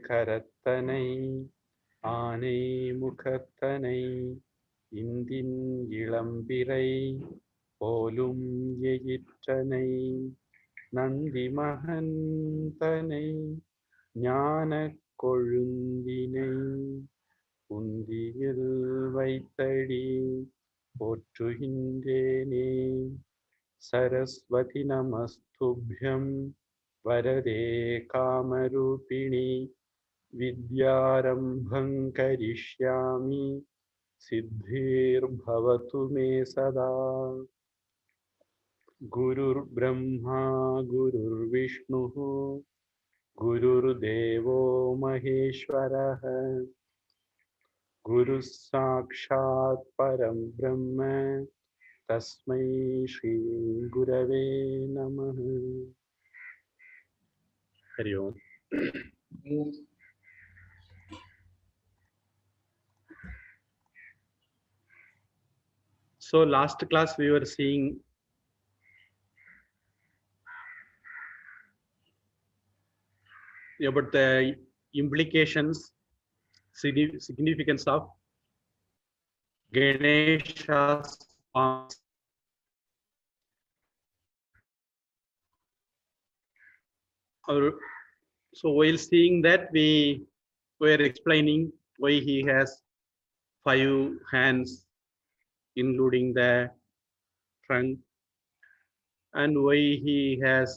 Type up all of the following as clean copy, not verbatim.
கரத்தனை ஆனை முகத்தனை இந்தின் இளம்பிறை போலும் எயிற்றனை நந்தி மகந்தனை ஞான கொழுந்தினை உந்தியில் வைத்தடி போற்றுகின்றேனே. சரஸ்வதி நமஸ்துப்யம் வரதே காமரூபிணி வித்யாரம்பம் கரிஷ்யாமி சித்திர்பவது மே சதா. குருர் பிரம்மா குருர் விஷ்ணு குருர் தேவோ மகேஸ்வரः குரு சாக்ஷாத் பரம் பிரம்ம தஸ்மை ஸ்ரீ குரவே நமः. ஹரி ஓம். So last class we were seeing about the implications, significance of Ganesha's forms. So while seeing that, we were explaining why he has 5 hands, including the trunk, and why he has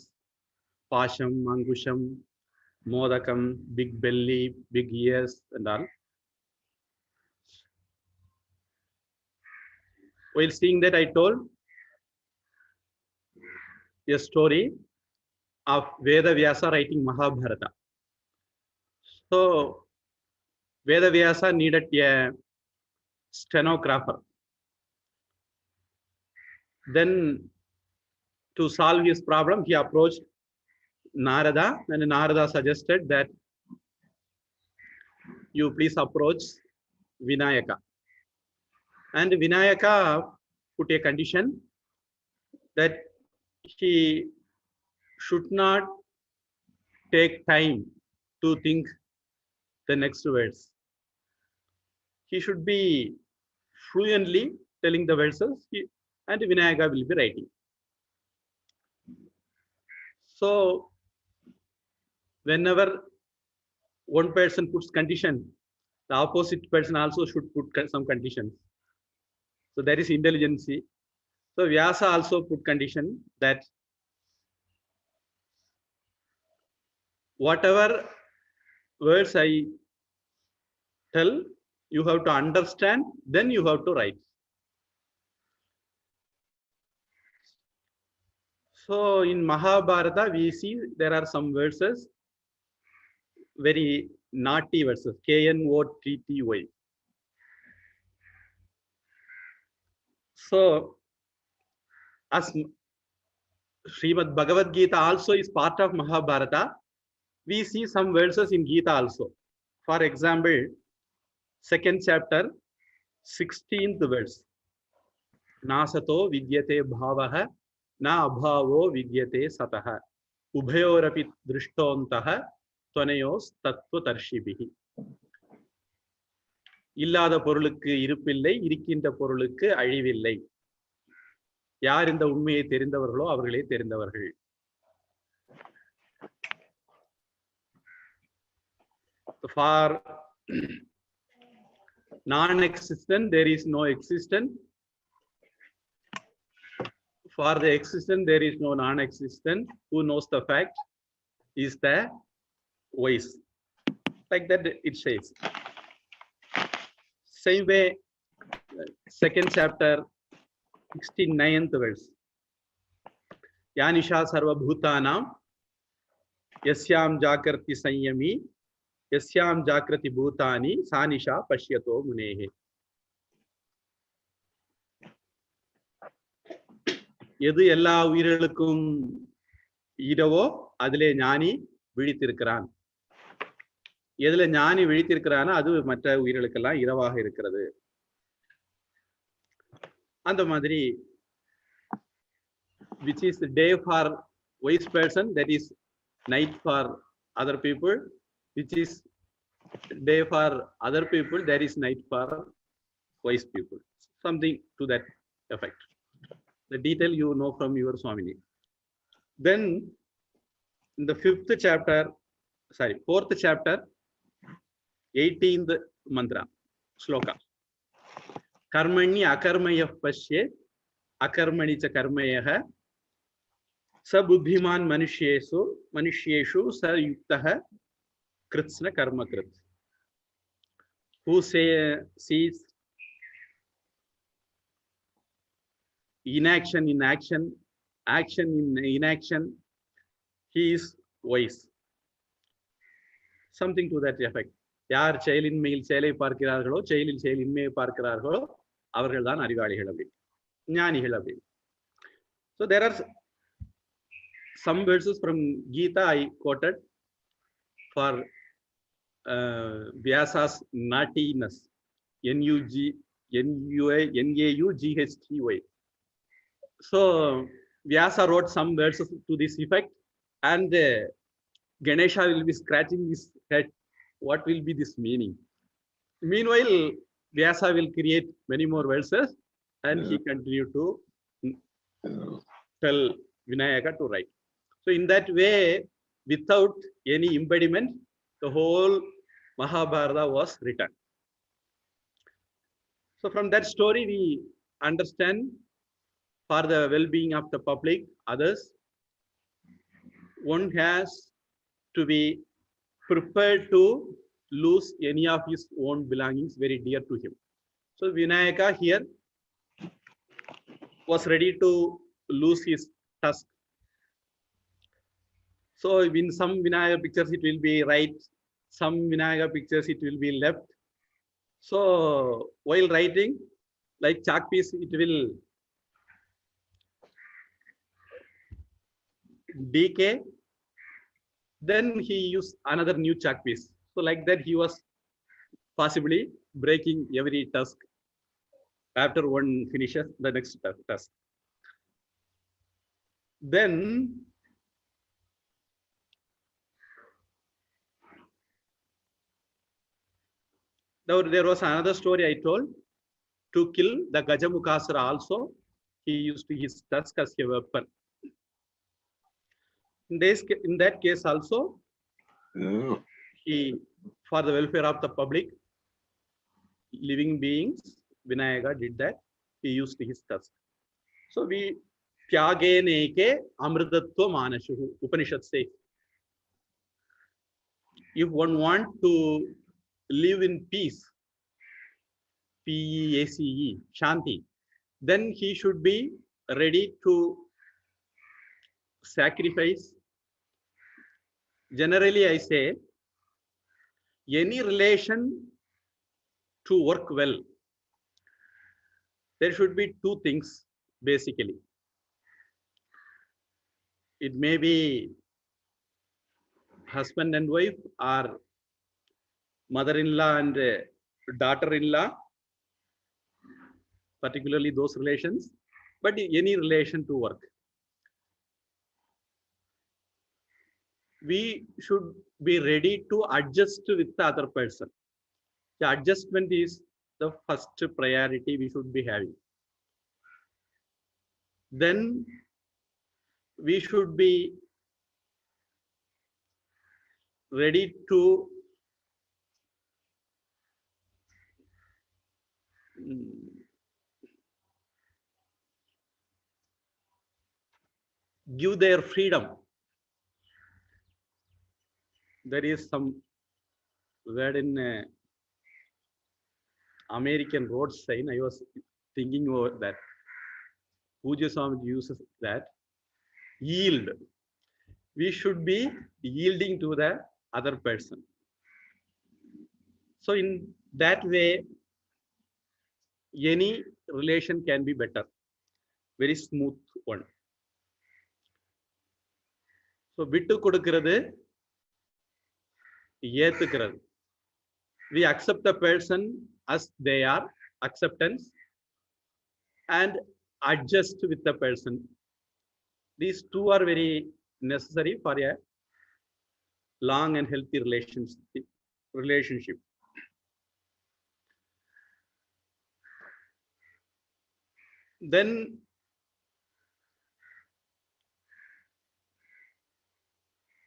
Pasham, Angusham, Modakam, big belly, big ears, and all. While seeing that, I told a story of Vedavyasa writing Mahabharata. So Vedavyasa needed a stenographer. Then to solve his problem, he approached Narada, and Narada suggested that you please approach Vinayaka. And Vinayaka put a condition that he should not take time to think the next words. He should be fluently telling the verses, and Vinayaka will be writing. So whenever one person puts condition, the opposite person also should put some conditions. So there is intelligence. So Vyasa also put condition that whatever words I tell, you have to understand, then you have to write. So in Mahabharata, we see there are some verses, very naughty verses, K-N-O-T-T-Y. So as Srimad Bhagavad Gita also is part of Mahabharata, we see some verses in Gita also. For example, 2nd chapter, 16th verse. Nasato vidyate bhavaha na abhavo vidyate sataha ubhayorapi drishtontaha tvanayos tattvatarshibhi. இல்லாத பொருளுக்கு இருப்பில்லை, இருக்கின்ற பொருளுக்கு அழிவில்லை. யார் இந்த உண்மையை தெரிந்தவர்களோ அவர்களே தெரிந்தவர்கள். For non-existent, there is no existent. For the existent, there is no non-existent. Who knows the fact is the wise. Like that it says. Same way, 2nd chapter, 69th verse. Yanisha sarva bhutanam yasyam jakrati sanyami yasyam jakrati bhutani sanisha pashyato munehe. எது எல்லா உயிர்களுக்கும் இரவோ அதிலே ஞானி விழித்திருக்கிறான். எதுல ஞானி விழித்திருக்கிறானோ அது மற்ற உயிர்களுக்கெல்லாம் இரவாக இருக்கிறது. அந்த மாதிரி which is the day for wise person, that is night for other people. which is day for other people, there is night for wise people. Something to that effect. The detail you know from your Swamini. Then in the fourth chapter, 18th mantra, sloka. Karmani akarmayah pasye, akarmani cha karmayah, sabuddhiman manusheshu sa yuktah kritsna karma krit. Who sees inaction in action, action in inaction, he is wise. Something to that effect. யார் செயலின் மேல் செயலை பார்க்கிறார்களோ செயலில் செயலின்மையை பார்க்கிறார்களோ அவர்கள் தான் அறிவாளிகள் அப்படி ஞானிகள் அப்படி. So there are some verses from Gita I quoted for Vyasa's naughtiness. N-A-U-G-H-T-Y. So Vyasa wrote some verses to this effect, and Ganesha will be scratching his head. What will be this meaning? Meanwhile, Vyasa will create many more verses, and he continued to tell Vinayaka to write. So in that way, without any impediment, the whole Mahabharata was written. So from that story, we understand, for the well-being of the public, others, one has to be prepared to lose any of his own belongings very dear to him. So Vinayaka here was ready to lose his tusk. So in some Vinayaka pictures it will be right, some Vinayaka pictures it will be left. So while writing, like chalk piece, it will decay. Then he used another new chalk piece. So like that, he was possibly breaking every tusk. After one finishes the next tusk. Then there was another story I told. To kill the Gajamukasura also, he used his tusk as a weapon. In that case also, he, for the welfare of the public, living beings, Vinayaka did that. He used his tusk. So we tyage neke amritatva manashuhu, Upanishad says. If one wants to live in peace, P-E-A-C-E, Shanti, then he should be ready to sacrifice. Generally, I say, any relation to work well, there should be two things basically. It may be husband and wife, or mother-in-law and daughter-in-law, particularly those relations, but any relation to work. We should be ready to adjust with the other person. The adjustment is the first priority we should be having. Then we should be ready to give their freedom. There is some word in American road sign. I was thinking about that. Puja Swami uses that. Yield. We should be yielding to the other person. So in that way, any relation can be better. Very smooth one. So vittu kodukkirathu, ஏத்துக்கிறது. We accept the person as they are, acceptance, and adjust with the person. These two are very necessary for a long and healthy relationship. Then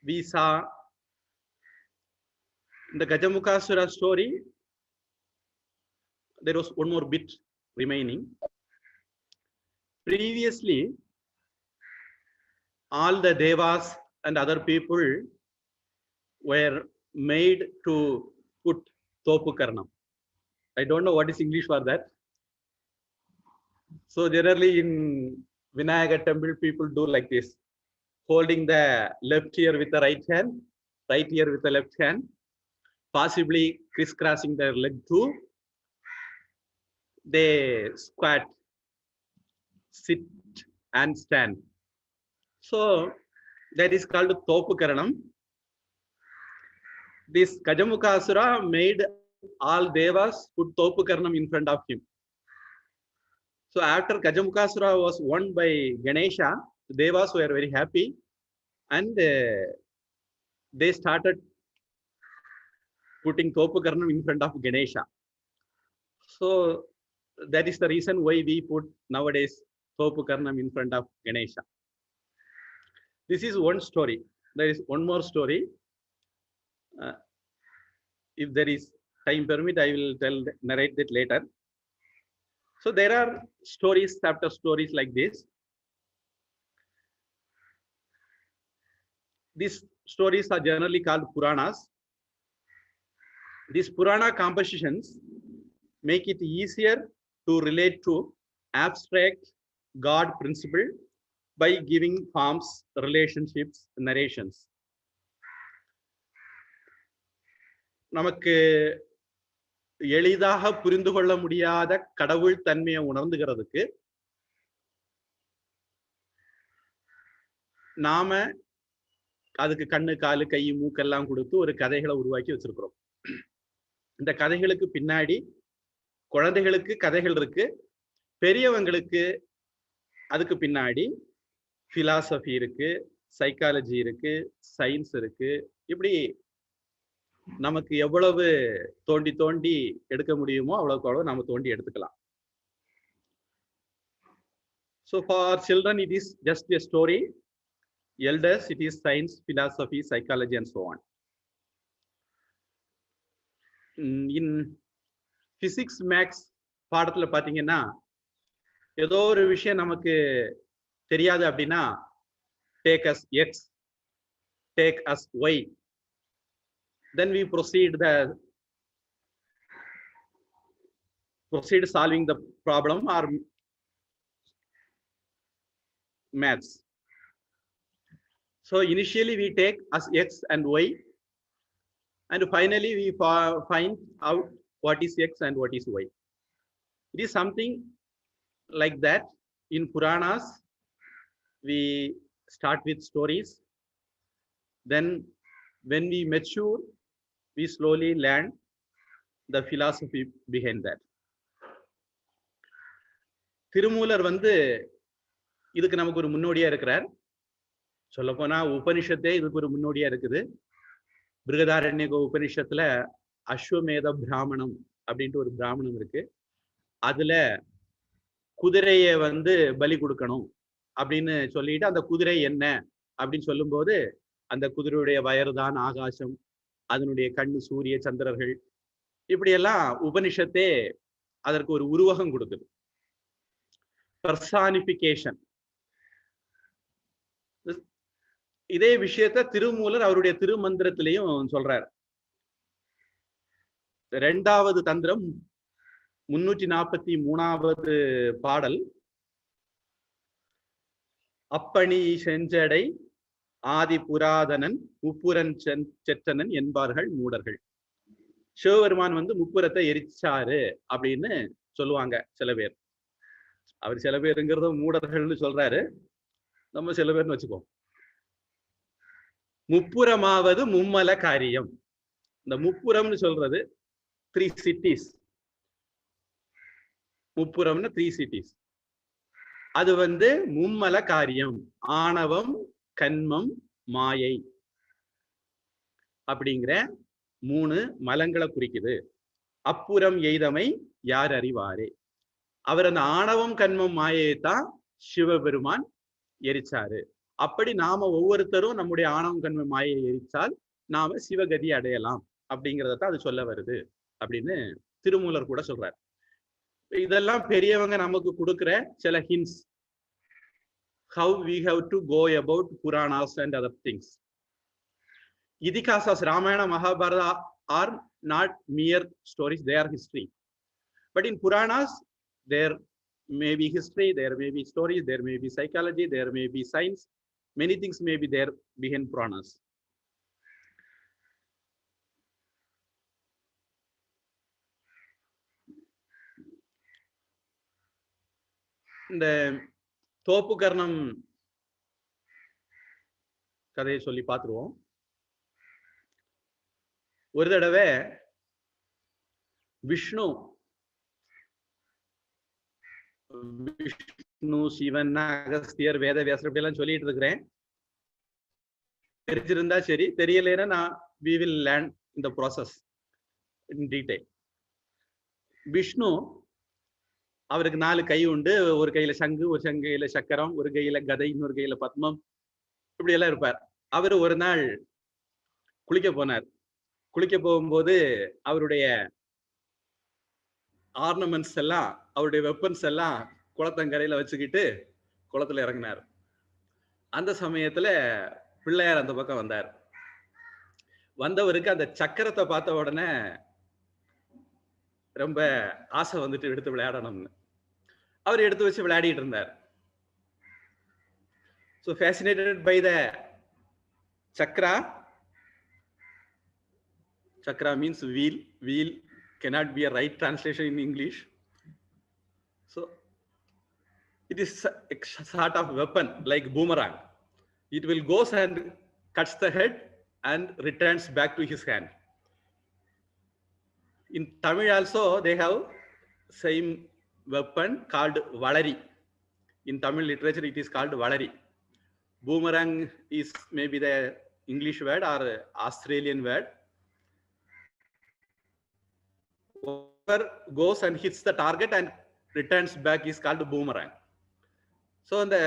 we saw in the Gajamukasura story, there was one more bit remaining. Previously, all the devas and other people were made to put Topukarnam. I don't know what is English for that. So generally in Vinayaga temple, people do like this, holding the left ear with the right hand, right ear with the left hand, possibly crisscrossing their leg too. They squat, sit and stand. So that is called Topukaranam. This Gajamukasura made all devas put Topukaranam in front of him. So after Gajamukasura was won by Ganesha, the devas were very happy and they started putting Topukaranam in front of Ganesha. So that is the reason why we put nowadays Topukaranam in front of Ganesha. This is one story. There is one more story. If there is time permit, I will narrate that later. So there are stories after stories like this. These stories are generally called Puranas. These Purana compositions make it easier to relate to abstract God principle by giving forms, relationships, narrations. நமக்கு எளிதாக புரிந்து கொள்ள முடியாத கடவுள் தன்மையை உணர்ந்துகிறதுக்கு நாம அதுக்கு கண்ணு, காலு, கை, மூக்கெல்லாம் கொடுத்து ஒரு கதைகளை உருவாக்கி வச்சிருக்கிறோம். இந்த கதைகளுக்கு பின்னாடி குழந்தைகளுக்கு கதைகள் இருக்கு, பெரியவங்களுக்கு அதுக்கு பின்னாடி பிலாசபி இருக்கு, சைக்காலஜி இருக்கு, சயின்ஸ் இருக்கு. இப்படி நமக்கு எவ்வளவு தோண்டி தோண்டி எடுக்க முடியுமோ அவ்வளவுக்கு அவ்வளவு நாம தோண்டி எடுத்துக்கலாம். So for children it is just a story. Elders it is science, philosophy, psychology and so on. In physics, maths பாடத்துல பாத்தீங்கன்னா ஏதோ ஒரு விஷயம் நமக்கு தெரியாது அப்படின்னா take us x, take us y. Then we proceed solving the problem or maths. So initially we take as x and y, and finally we find out what is x and what is y. It is something like that. In Puranas, we start with stories. Then when we mature, we slowly learn the philosophy behind that. Thirumoolar இதுக்கு நமக்கு ஒரு முன்னோடியா இருக்கிறார். சொல்ல போனா உபனிஷத்தே இதுக்கு ஒரு முன்னோடியா இருக்குது. பிருகதாரண்யக உபனிஷத்துல அஸ்வமேத பிராமணம் அப்படின்ட்டு ஒரு பிராமணம் இருக்கு. அதுல குதிரையை பலி கொடுக்கணும் அப்படின்னு சொல்லிட்டு அந்த குதிரை என்ன அப்படின்னு சொல்லும் போது அந்த குதிரையுடைய வயறுதான் ஆகாசம், அதனுடைய கண்ணு சூரிய சந்திரர்கள், இப்படியெல்லாம் உபனிஷத்தே அதற்கு ஒரு உருவகம் கொடுக்குது. பர்சானிபிகேஷன். இதே விஷயத்த திருமூலர் அவருடைய திருமந்திரத்திலையும் சொல்றார். இரண்டாவது தந்திரம் 343வது பாடல். அப்பணி செஞ்சடை ஆதி புராதனன் முப்புரன் செற்றனன் என்பார்கள் மூடர்கள். சிவபெருமான் முப்புரத்தை எரிச்சாரு அப்படின்னு சொல்லுவாங்க சில பேர். அவர் சில பேருங்கிறத மூடர்கள்னு சொல்றாரு, நம்ம சில பேர்னு வச்சுக்கோ. முப்புரமாவது மும்மல காரியம். இந்த முப்புரம்னு சொல்றது 3 cities. முப்புரம்னு 3 cities. அது மும்மல காரியம், ஆணவம், கன்மம், மாயை. அப்படிங்கிற 3 மலங்களை குறிக்குது. அப்புறம் எய்தமை யார் அறிவாரே. அவர் அந்த ஆணவம் கண்மம் மாயையைத்தான் சிவபெருமான் எரிச்சாரு. அப்படி நாம ஒவ்வொருத்தரும் நம்முடைய ஆணவம் கண்மம் மாயையை எரிச்சால் நாம சிவகதி அடையலாம் அப்படிங்கிறதான் அது சொல்ல வருது அப்படின்னு திருமூலர் கூட சொல்றார். இதெல்லாம் பெரியவங்க நமக்கு கொடுக்கிற சில hints, how we have to go about Puranas and other things. Idikasas, Ramayana, Mahabharata are not mere stories, they are history. But in Puranas, there may be history, there may be stories, there may be psychology, there may be science. Many things may be there behind Puranas. இந்த தோப்புகரணம் கதையை சொல்லி பார்த்துருவோம். ஒரு தடவை விஷ்ணு சிவன் அகஸ்தியர் வேதவியாசர் இப்படி எல்லாம் சொல்லிட்டு இருக்கிறேன். தெரிஞ்சிருந்தா சரி, தெரியலன்னா நான் we will learn in the process in detail. Vishnu அவருக்கு 4 கை உண்டு. ஒரு கையில சங்கு, ஒரு கையில சக்கரம், ஒரு கையில கதை, இன்னொரு கையில பத்மம், இப்படி எல்லாம் இருப்பார். அவர் ஒரு நாள் குளிக்க போனார். குளிக்க போகும்போது அவருடைய ஆர்னமெண்ட்ஸ் எல்லாம், அவருடைய வெப்பன்ஸ் எல்லாம் குளத்தங்கரையில வச்சுக்கிட்டு குளத்துல இறங்கினார். அந்த சமயத்துல பிள்ளையார் அந்த பக்கம் வந்தார். வந்தவருக்கு அந்த சக்கரத்தை பார்த்த உடனே ரொம்ப ஆசை வந்துட்டு எடுத்து விளையாடணும்னு அவர் எடுத்து வச்சு விளையாடிட்டு இருந்தார். So fascinated by the chakra. Chakra means wheel. Wheel cannot be a right translation in English. So it is a sort of weapon like boomerang. It will go and cuts the head and returns back to his hand. In Tamil also they have same weapon called valari. In Tamil literature it is called valari. Boomerang is maybe the English word or Australian word. Whoever goes and hits the target and returns back is called boomerang. So the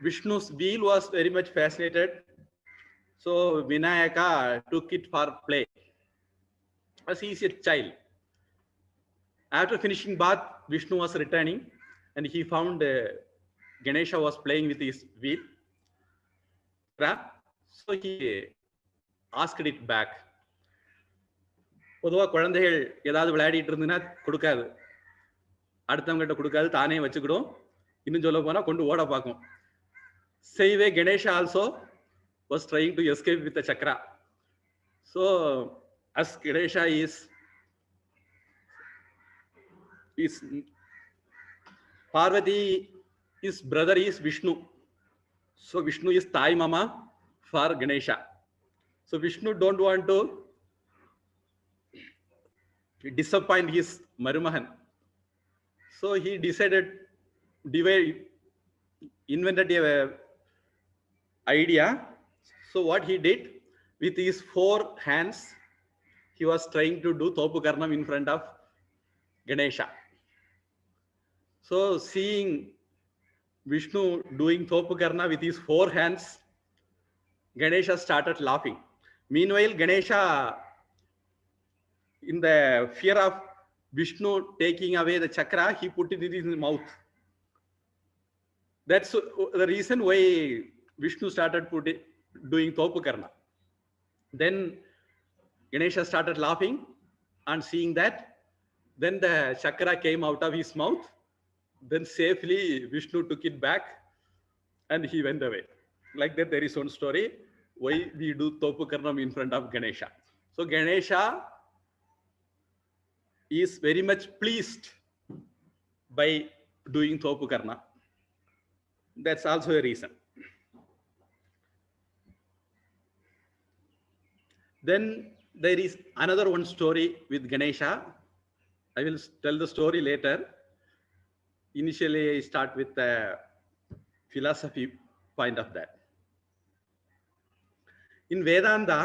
Vishnu's wheel was very much fascinated. So Vinayaka took it for play as he is a child. After finishing bath, Vishnu was returning and he found Ganesha was playing with his wheel. So he asked it back. பொதுவாக குழந்தைகள் ஏதாவது விளையாடிட்டு இருந்துன்னா கொடுக்காது, அடுத்தவங்கிட்ட கொடுக்காது, தானே வச்சுக்கிடும். இன்னும் சொல்ல போனா கொண்டு ஓட பார்க்கும். Same way Ganesha also was trying to escape with the chakra. So as Ganesha is Parvati, his brother is Vishnu. So Vishnu is Thai Mama for Ganesha. So Vishnu don't want to disappoint his Marumahan. So he decided, invented a idea. So what he did, with his 4 hands, he was trying to do Thopukarnam in front of Ganesha. So seeing Vishnu doing Thopukarna with his 4 hands, Ganesha started laughing. Meanwhile, Ganesha, in the fear of Vishnu taking away the chakra, he put it in his mouth. That's the reason why Vishnu started doing Thopukarna. Then Ganesha started laughing and seeing that. Then the chakra came out of his mouth. Then safely Vishnu took it back and he went away. Like that, there is one story why we do Thopukarnam in front of Ganesha. So Ganesha is very much pleased by doing Thopukarna. That's also a reason. Then there is another one story with Ganesha. I will tell the story later. Initially, I start with the philosophy point of that. In Vedanta,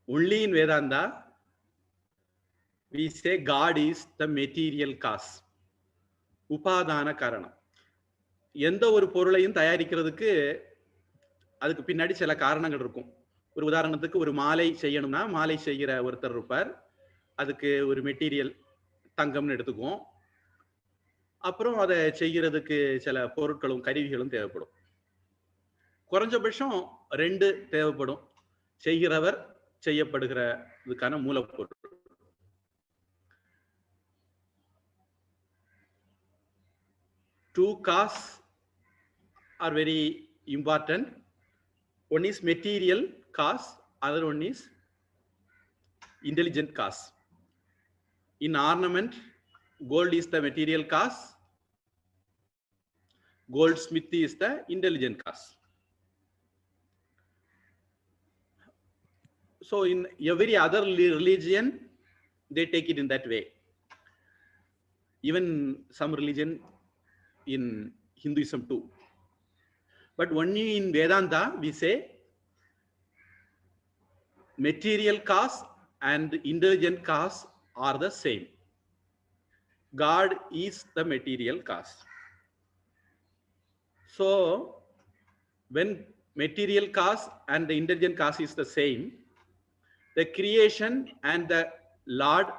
Only in Vedanta, we say God is the material cause. உபாதான காரணம். எந்த ஒரு பொருளையும் தயாரிக்கிறதுக்கு அதுக்கு பின்னாடி சில காரணங்கள் இருக்கும். ஒரு உதாரணத்துக்கு ஒரு மாலை செய்யணும்னா மாலை செய்கிற ஒருத்தர் இருப்பார். அதுக்கு ஒரு மெட்டீரியல் தங்கம்னு எடுத்துக்குவோம். அப்புறம் அதை செய்கிறதுக்கு சில பொருட்களும் கருவிகளும் தேவைப்படும். குறைஞ்சபட்சம் 2 தேவைப்படும். செய்கிறவர், செய்யப்படுகிற இதுக்கான மூலப்பொருள். Two causes are very important. One is material cause, other one is intelligent cause. In ornament, gold is the material cause, goldsmithy is the intelligent cause. So in every other religion, they take it in that way. Even some religion in Hinduism too. But only in Vedanta, we say material cause and intelligent cause are the same. God is the material cause. So when material cause and the intelligent cause is the same, the creation and the Lord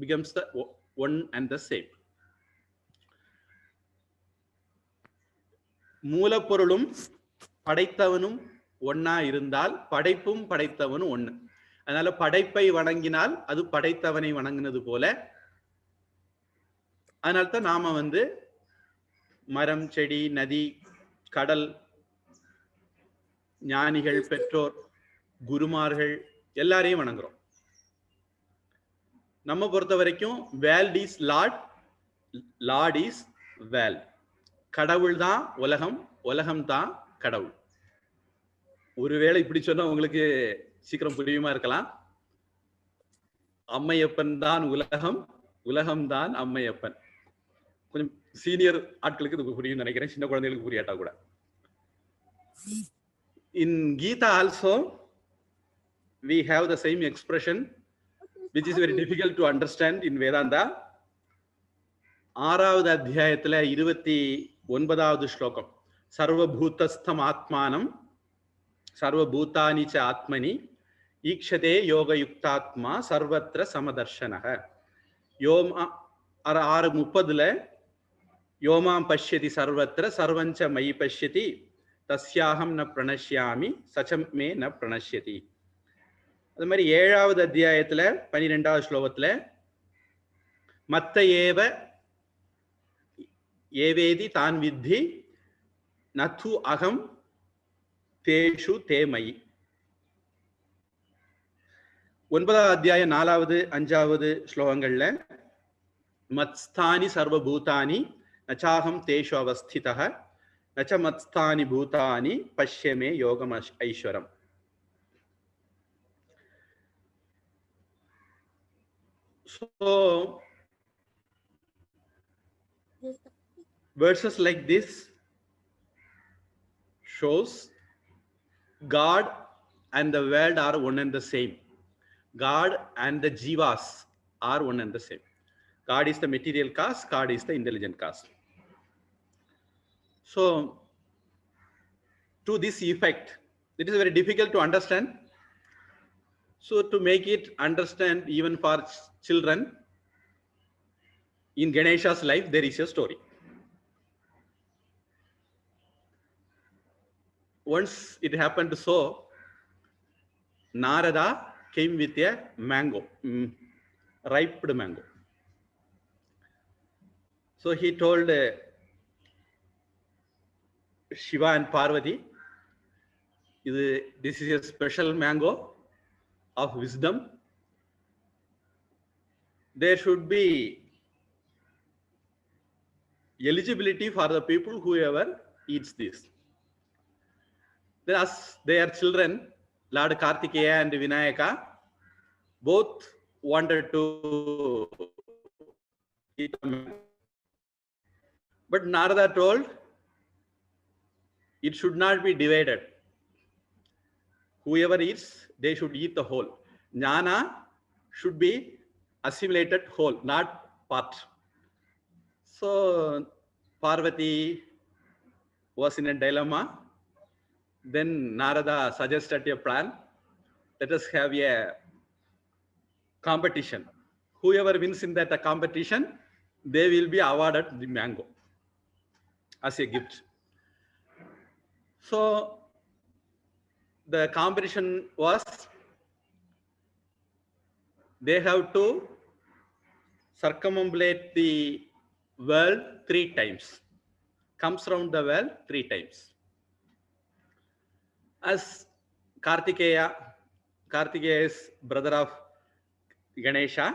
becomes the one and the same. மூலப்பொருளும் படைத்தவனும் ஒன்னா இருந்தால் படைப்பும் படைத்தவனும் ஒண்ணு. அதனால படைப்பை வணங்கினால் அது படைத்தவனை வணங்கினது போல. அதனால்தான் நாம மரம், செடி, நதி, கடல், ஞானிகள், பெற்றோர், குருமார்கள் எல்லாரையும் வணங்குறோம். நம்ம பொறுத்த வரைக்கும் world is Lord, Lord is world. கடவுள் தான் உலகம், உலகம் தான் கடவுள். ஒருவேளை இப்படி சொன்னா உங்களுக்கு சீக்கிரம் புரியுமா இருக்கலாம். அம்மையப்பன் தான் உலகம், உலகம் தான் அம்மையப்பன். கொஞ்சம் சீனியர் ஆட்களுக்கு இது புரியும் நினைக்கிறேன், சின்ன குழந்தைகளுக்கு புரியாட்டா கூட. In Gita also we have the same expression which is very difficult to understand in Vedanta. 6வது அத்தியாயத்துல 29வது ஸ்லோகம், சர்வபூதஸ்தம் ஆத்மானம் சர்வபூதானி ச ஆத்மனி ஈக்ஷதே யோகயுக்தாத்மா சர்வத்ர சமதர்ஷனஹ. 6:30 யோமாம் பஷ்யதி சர்வத்ர சர்வஞ்ச மயி பஷ்யதி தஸ்யாஹம் ந பிரணஷ்யாமி சச்சம் மே ந பிரணஷ்யதி. அது மாதிரி 7வது அத்தியாயத்துல 12வது ஸ்லோகத்துல மத்த ஏவ ஏவேதி தான் வித்தி நது அகம் தேஷு தேமயி. 9வது அத்தியாயம் 4வது 5வது ஸ்லோகங்கள்ல மத்ஸ்தானி சர்வபூதானி நச்சாகம் தேஷு அவஸ்திதஹ நச்ச மத்ஸ்தானி பூதானி பஷ்யமே யோகம் ஐஸ்வரம். So verses like this shows God and the world are one and the same. God and the jivas are one and the same. God is the material cause, God is the intelligent cause. So to this effect, it is very difficult to understand. So to make it understand even for children, in Ganesha's life there is a story. Once it happened so, Narada came with a mango, ripe mango. So he told Shiva and Parvati, this is a special mango of wisdom. There should be eligibility for the people whoever eats this. Then as they are children, Lord Kartikeya and Vinayaka both wanted to eat the mango. But Narada told it should not be divided. Whoever eats, they should eat the whole. Jnana should be assimilated whole, not part. So Parvati was in a dilemma. Then Narada suggested a plan. Let us have a competition. Whoever wins in that competition, they will be awarded the mango as a gift. So the competition was, they have to circumambulate the world 3 times, comes around the world 3 times. As Kartikeya is brother of Ganesha,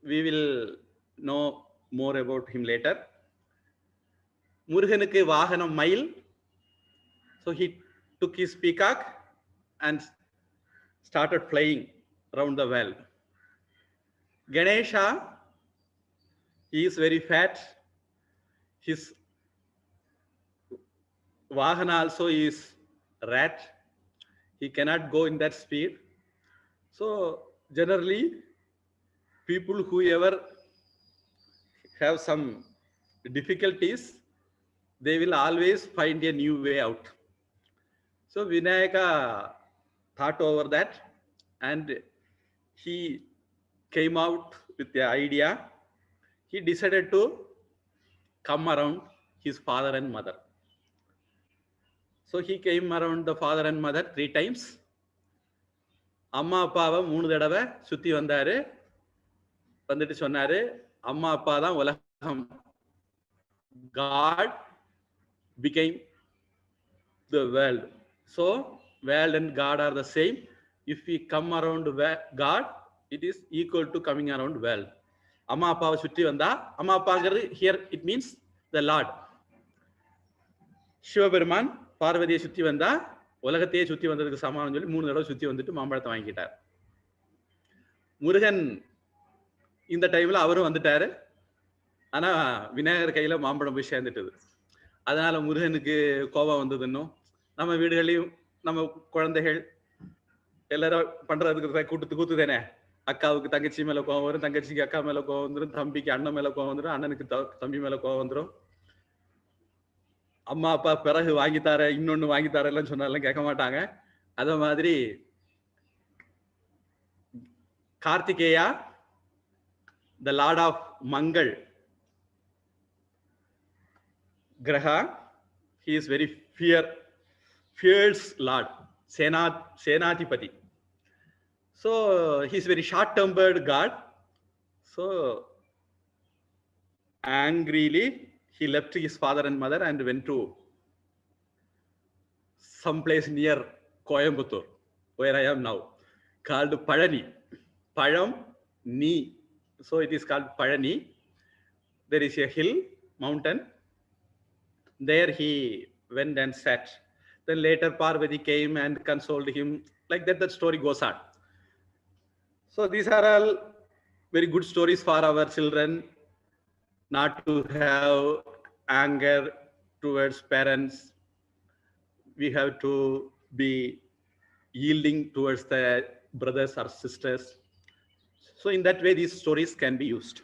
we will know more about him later. Muruganukku Vahanam Mail, so he took his peacock and started flying around the world. Ganesha, he is very fat. His Vahana also is rat. He cannot go in that speed. So generally, people who ever have some difficulties, they will always find a new way out. So Vinayaka thought over that, and he came out with the idea. He decided to come around his father and mother. So he came around the father and mother 3 times. அம்மா அப்பாவை 3 தடவை சுத்தி வந்தாரு. வந்துட்டு சொன்னாரு, அம்மா அப்பா தான் உலகம். God became the world. So world and God are the same. If we come around God, it is equal to coming around world. அம்மா அப்பாவை சுற்றி வந்தா, அம்மா அப்பாங்கிறது here it means the Lord. Sivaperuman பார்வதியை சுற்றி வந்தா உலகத்தையே சுற்றி வந்ததுக்கு சமானம் சொல்லி 3 தடவை சுற்றி வந்துட்டு மாம்பழத்தை வாங்கிட்டார். முருகன் இந்த டைம்ல அவரும் வந்துட்டாரு. ஆனா விநாயகர் கையில மாம்பழம் போய் சேர்ந்துட்டது. அதனால முருகனுக்கு கோபம் வந்ததுன்னும், நம்ம வீடுகளையும் நம்ம குழந்தைகள் எல்லாரும் பண்றதுக்கு கூத்து தானே, அக்காவுக்கு தங்கச்சி மேல கோபம் வரும், தங்கச்சிக்கு அக்கா மேல கோபம் வந்துடும், தம்பிக்கு அண்ணன் மேல கோபம் வந்துடும், அண்ணனுக்கு தம்பி மேல கோபம் வந்துடும். அம்மா அப்பா பிறகு வாங்கித்தார இன்னொன்னு வாங்கித்தார எல்லாம் சொன்னாலும் கேட்க மாட்டாங்க. அத மாதிரி Karthikeya, the Lord of Mangal Graha, he is very fierce Lord, Senatipati. So he is very short-tempered God. So angrily he left his father and mother and went to some place near Coimbatore, where I am now, called Palani. Palam Ni. So it is called Palani. There is a hill, mountain. There he went and sat. Then later Parvati came and consoled him. Like that, the story goes on. So these are all very good stories for our children, not to have anger towards parents. We have to be yielding towards the brothers or sisters. So in that way, these stories can be used.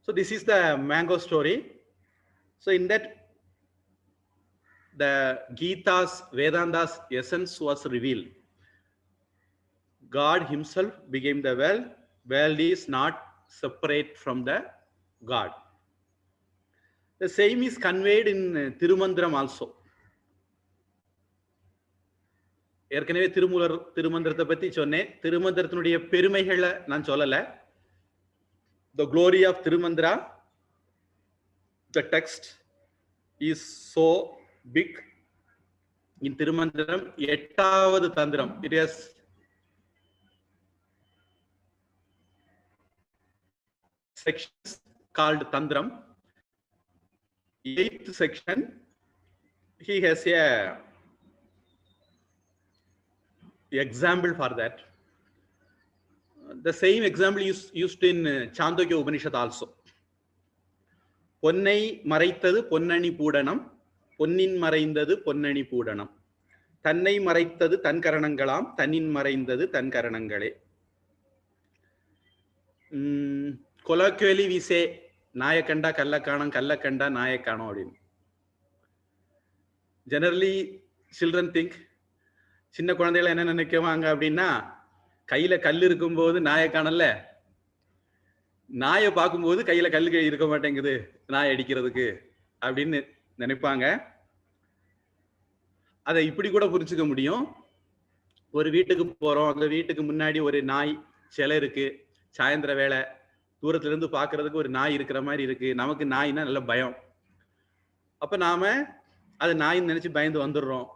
So this is the mango story. So in that, the Gita's, Vedanta's essence was revealed. God himself became the world. World is not separate from the God. The same is conveyed in Tirumandram also. ஏற்கனவே திருமந்திரத்தை பத்தி சொன்னேன். திருமந்திரத்தினுடைய பெருமைகளை நான் சொல்லல. The glory of Tirumandra, the text is so big. In Tirumandram, 8வது தந்திரம், it is sections called Tandram. 8th section, he has a example for that. The same example is used in Chandogya Upanishad also. பொன்னை மறைத்தது பொன்னணி பூடனம், பொன்னின் மறைந்தது பொன்னணி பூடனம். தன்னை மறைத்தது தன் கரணங்களாம், தன்னின் மறைந்தது தன் கரணங்களே. கொலோக்கியலி we say நாயை கண்டா கல்ல காணோம், கல்ல கண்டா நாயை காணோம் அப்படின்னு. ஜெனரலி சில்ட்ரன் திங்க், சின்ன குழந்தைகளை என்ன நினைக்குவாங்க அப்படின்னா, கையில கல் இருக்கும்போது நாயை காணல, நாயை பார்க்கும்போது கையில கல் இருக்க மாட்டேங்குது நாய் அடிக்கிறதுக்கு அப்படின்னு நினைப்பாங்க. அதை இப்படி கூட புரிஞ்சுக்க முடியும். ஒரு வீட்டுக்கு போறோம், அந்த வீட்டுக்கு முன்னாடி ஒரு நாய் சிலை இருக்கு, சாயந்தர வேலை, தூரத்துல இருந்து பாக்குறதுக்கு ஒரு நாய் இருக்கிற மாதிரி இருக்கு, நமக்கு நாய்னா நல்ல பயம். அப்ப நாம அது நாயின்னு நினைச்சு பயந்து வந்துடுறோம்.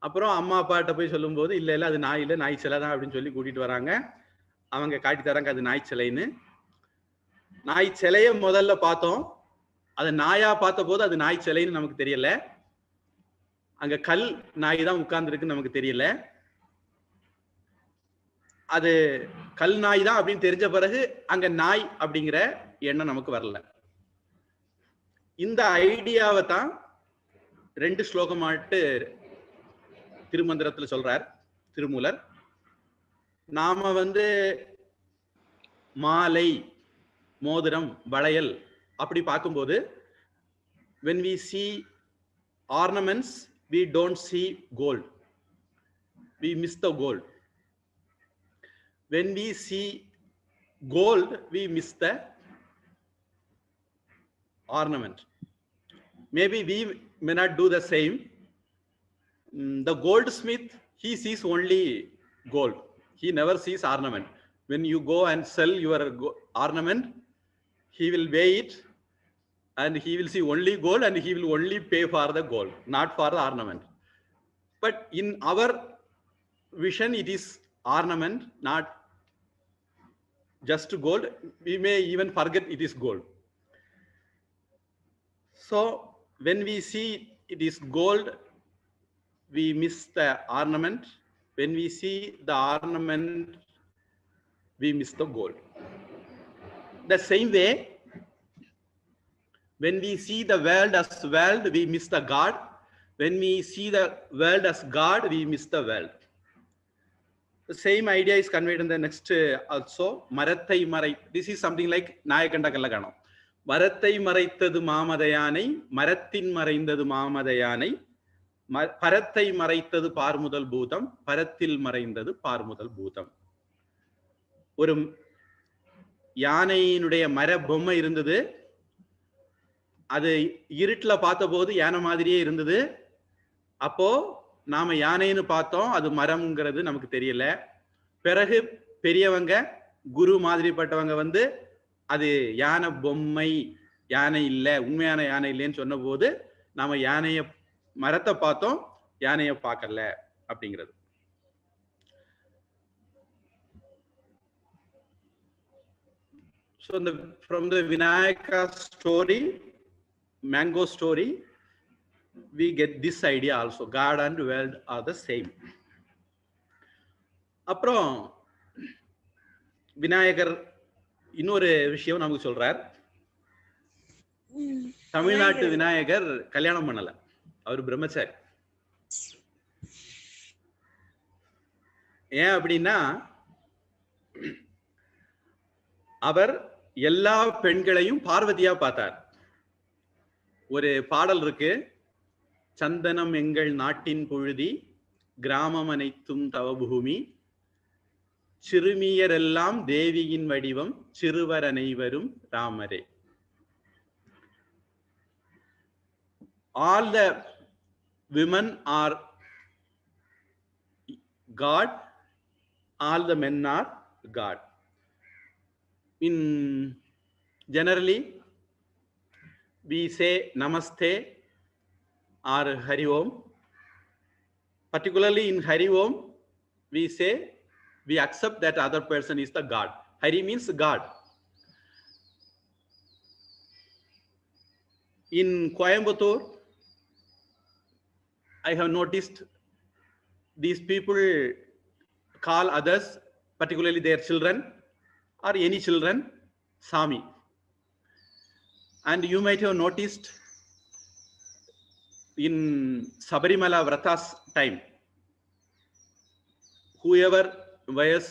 அப்புறம் அம்மா அப்பாட்ட போய் சொல்லும் போது இல்ல இல்ல அது நாய் இல்ல, நாய் சிலை தான் அப்படின்னு சொல்லி கூட்டிட்டு வராங்க. அவங்க காட்டி தராங்க அது நாய் சிலைன்னு. நாய் சிலைய முதல்ல பார்த்தோம், அதை நாயா பார்த்த போது அது நாய் சிலைன்னு நமக்கு தெரியல, அங்க கல் நாய் தான் உட்கார்ந்து இருக்குன்னு நமக்கு தெரியல. அது கல் நாய் தான் அப்படின்னு தெரிஞ்ச பிறகு அங்க நாய் அப்படிங்கிற எண்ணம் நமக்கு வரல. இந்த ஐடியாவை தான் 2 ஸ்லோகமாட்டு திருமந்திரத்துல சொல்றார் திருமூலர். நாம மாலை, மோதிரம், வளையல் அப்படி பார்க்கும்போது when we see ornaments we don't see gold, we miss the gold. When we see gold we miss the ornament. Maybe we may not do the same. The goldsmith, he sees only gold, he never sees ornament. When you go and sell your ornament, he will weigh it and he will see only gold and he will only pay for the gold, not for the ornament. But in our vision it is ornament, not just gold. We may even forget it is gold. So when we see it is gold, we miss the ornament. When we see the ornament, we miss the gold. The same way, when we see the world as world, we miss the God. When we see the world as God, we miss the world. The same idea is conveyed in the next also. Marattai marai. This is something like Nayakanda Kallakano. Marattai maraitadu Mamadayanai, Marattin maraindadu Mamadayanai, Parattai maraitadu Parmudal Bhutam, Parathil maraindadu Parmudal Bhutam. ஒரு யானையினுடைய மர பொம்மை இருந்தது, அது இருட்டுல பார்த்த போது யானை மாதிரியே இருந்தது. அப்போ நாம யானைன்னு பார்த்தோம், அது மரம்ங்கிறது நமக்கு தெரியல. பிறகு பெரியவங்க குரு மாதிரிப்பட்டவங்க அது யானை பொம்மை, யானை இல்லை, உண்மையான யானை இல்லைன்னு சொன்ன போது நாம யானைய மரத்தை பார்த்தோம், யானைய பார்க்கல அப்படிங்கிறது. So from the Vinayaka story, mango story, we get this idea also. God and world are the same. அப்புறம் விநாயகர் இன்னொரு விஷயம் நமக்கு சொல்றார். தமிழ்நாட்டு விநாயகர் கல்யாணம் பண்ணல, அவர் பிரம்மச்சாரி. ஏன் அப்படின்னா, அவர் எல்லா பெண்களையும் பார்வதியா பார்த்தார். ஒரு பாடல் இருக்கு, சந்தனம் எங்கள் நாட்டின் பொழுதி, கிராமம் அனைத்தும் தவபூமி, சிறுமியரெல்லாம் தேவியின் வடிவம், சிறுவர் அனைவரும் ராமரே. All the women are God, all the men are God. In generally we say namaste or Hari Om. Particularly in Hari Om we say, we accept that other person is the God. Hari means God. In Coimbatore I have noticed these people call others, particularly their children or any children, Sami. And you might have noticed in Sabarimala Vratas time, whoever wears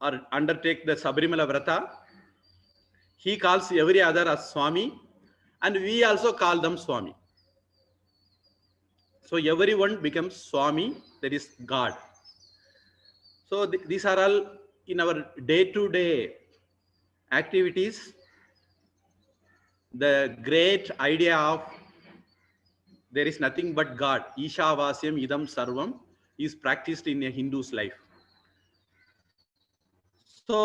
or undertake the Sabarimala Vrata, he calls every other as Swami, and we also call them Swami. So everyone becomes Swami, that is God. So these are all in our day-to-day activities. The great idea of there is nothing but God, Isha Vasyam Idam Sarvam, is practiced in a Hindu's life. So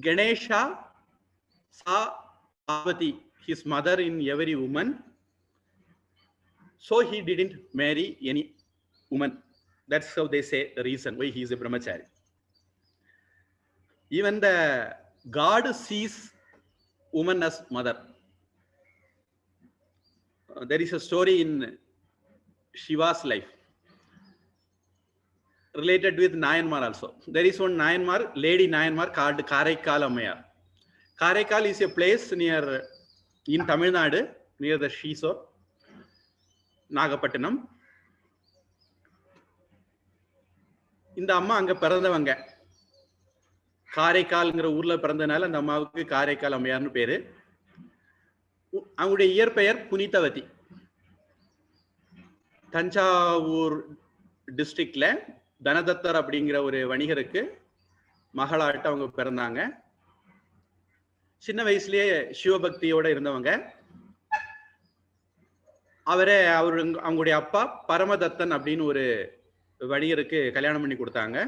Ganesha saw Parvati, his mother, in every woman. So he didn't marry any woman. That's how they say the reason why he is a brahmachari. Even the God sees woman as mother. There is a story in Shiva's life related with Nayanmar also. There is one Nayanmar, Lady Nayanmar, called Karaikal Ammayar. Karaikal is a place near in Tamil Nadu, near the seashore, Nagapattinam. இந்த அம்மா அங்க பிறந்தவங்க. காரைக்கால்ங்கிற ஊர்ல பிறந்தனால அந்த அம்மாவுக்கு காரைக்கால் அம்மையார்னு பேரு. அவங்களுடைய இயற்பெயர் புனிதவதி. தஞ்சாவூர் டிஸ்ட்ரிக்ட்ல தனதத்தர் அப்படிங்கிற ஒரு வணிகருக்கு மகளாட்ட அவங்க பிறந்தாங்க. சின்ன வயசுலயே சிவபக்தியோட இருந்தவங்க. அவங்களுடைய அப்பா பரமதத்தன் அப்படின்னு ஒரு வணிகருக்கு கல்யாணம் பண்ணி கொடுத்தாங்க.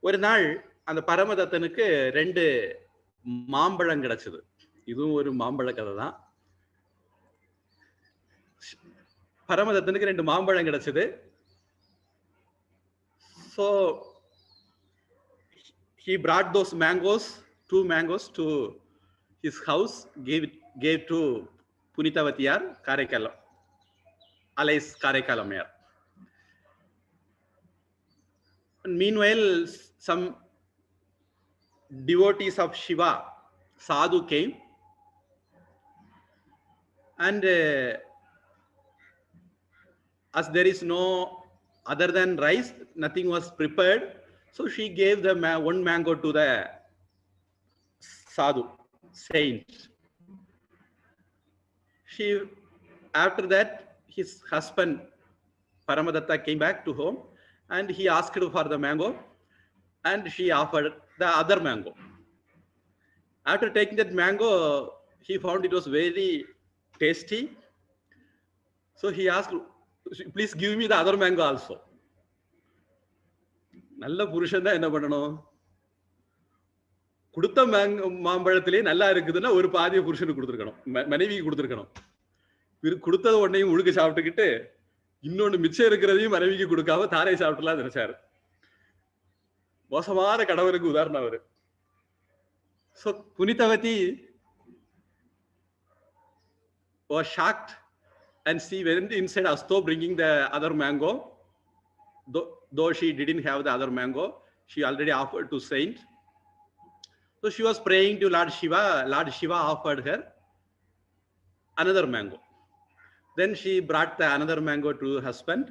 ஒரு நாள் அந்த பரமதத்தனுக்கு 2 மாம்பழம் கிடைச்சது. இதுவும் ஒரு மாம்பழ கதை தான். பரமதத்தனுக்கு 2 மாம்பழம் கிடைச்சது. So he brought those mangoes, 2 mangoes to his house, gave to Punitavatiyar, Karaikal, alias Karaikal Ammayar. Meanwhile, some devotees of Shiva, sadhu, came, and as there is no other than rice, nothing was prepared, so she gave the 1 mango to the sadhu, saint. After that, his husband Paramadatta came back to home, and he asked for the mango, and she offered the other mango. After taking that mango, he found it was very tasty. So he asked, please give me the other mango also. நல்ல புருஷன் தான் என்ன பண்ணணும்? கொடுத்த மாம்பழத்திலே நல்லா இருக்குதுன்னா ஒரு பாதிய புருஷனுக்கு கொடுத்துருக்கணும், மனைவிக்கு கொடுத்துருக்கணும். கொடுத்தது உடனேயும் முழுக்க சாப்பிட்டுக்கிட்டு இன்னொன்னு மிச்சம் இருக்கிறதையும் மனைவிக்கு கொடுக்காம தாரை சாப்பிட்டுலாம் நினைச்சாரு. மோசமான கடவுளுக்கு உதாரணம் அவரு. So Punitavati was shocked, and she went inside Asto bringing the other mango. Though she didn't have the other mango, she already offered to saint. So she was praying to Lord Shiva. Lord Shiva offered her another mango. Then she brought the another mango to her husband.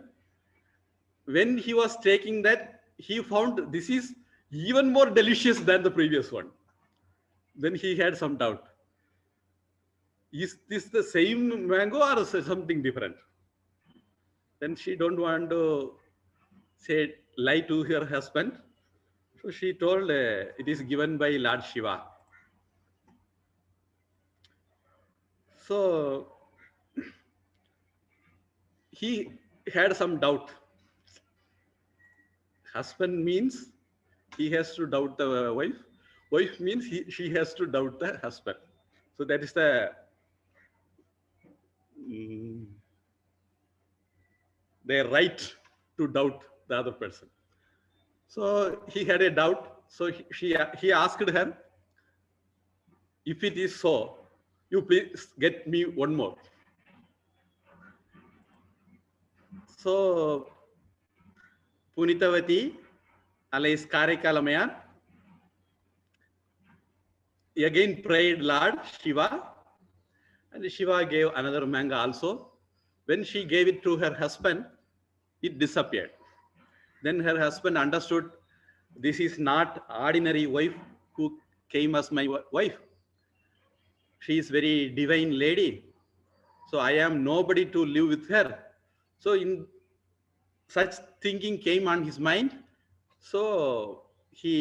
When he was taking that, he found this is even more delicious than the previous one. Then he had some doubt. Is this the same mango or something different? Then she don't want to lie to her husband. So she told it is given by Lord Shiva. So he had some doubt. Husband means he has to doubt the wife. Wife means she has to doubt the husband. So that is their right to doubt the other person. So he had a doubt. So he asked her, if it is so, you please get me one more. So Punitavati, alias Karaikal Ammayar, again prayed Lord Shiva, and Shiva gave another mango also. When she gave it to her husband, it disappeared. Then her husband understood this is not ordinary wife who came as my wife. She is very divine lady. So I am nobody to live with her. So in such thinking came on his mind. So he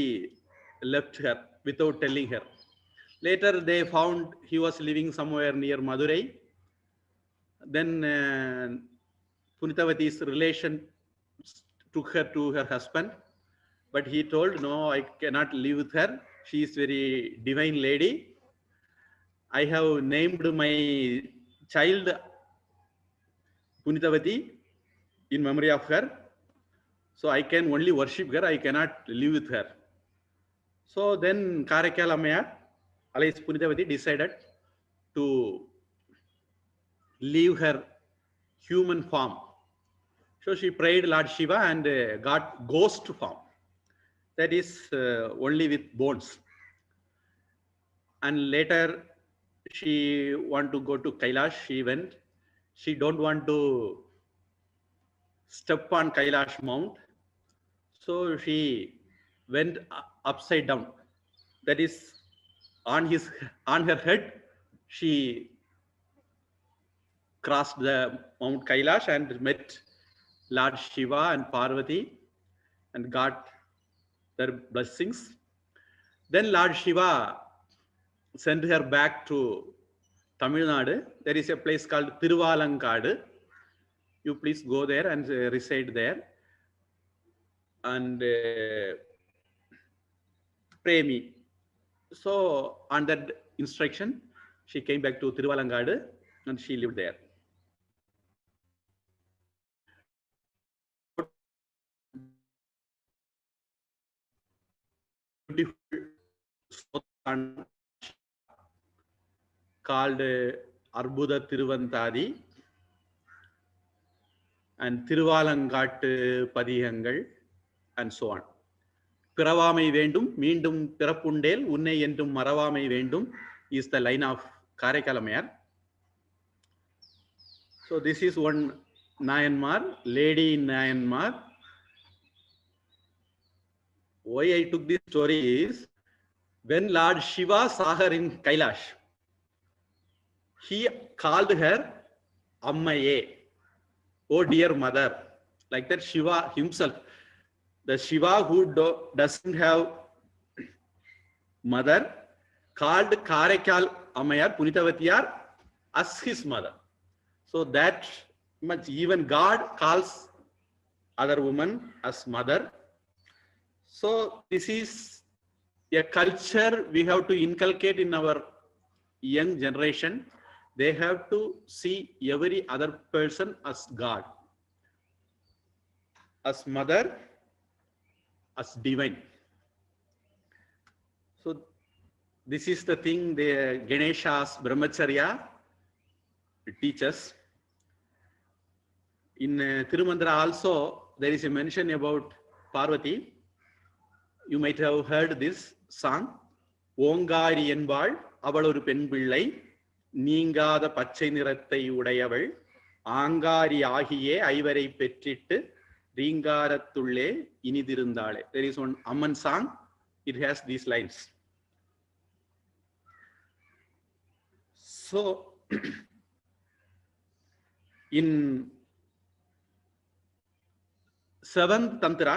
left her without telling her. Later they found he was living somewhere near Madurai. Then Punitavati's relation took her to her husband, but he told, no, I cannot live with her. She is very divine lady. I have named my child Punitavati in memory of her. So I can only worship her. I cannot live with her. So then Karaikal Ammayar, alias Punitavati, decided to leave her human form. So she prayed Lord Shiva and got ghost form. That is only with bones. And later she want to go to Kailash. She went. She don't want to step on Kailash Mount. So she went upside down. That is on her head. She crossed the Mount Kailash and met Lord Shiva and Parvati and got their blessings. Then Lord Shiva sent her back to Tamil Nadu. There is a place called Thiruvalangadu. You please go there and reside there and pray me. So on that instruction, she came back to Thiruvalangadu and she lived there. Beautiful called Arbudha Tiruvantadi and Thiruvalangattu Padihangal and so on. Piravamai Vendum, Meendum Pirapundel, Unne Endum Maravamai Vendum is the line of Karaikal Ammayar. So this is one Nayanmar, lady in Nayanmar. Why I took this story is, when Lord Shiva saw her in Kailash, he called her Ammaye, oh dear mother. Like that Shiva himself, the Shiva who doesn't have mother, called Karaikal Ammayar, Punitavatiyar as his mother. So that much, even God calls other woman as mother. So this is a culture we have to inculcate in our young generation. They have to see every other person as God, as mother, as divine. So this is the thing the Ganesha's Brahmacharya teaches. In Tirumandra also, there is a mention about Parvati. You might have heard this song. Ongari என்பாள் அவள் ஒரு பெண் பிள்ளை நீங்காத பச்சை நிறத்தை உடையவள் ஆங்காரி ஆகியே ஐவரை பெற்றிட்டு ரீங்காரத்துள்ளே இனிதிருந்தாளே. There is one Amman song. It has these lines. So in seventh Tantra,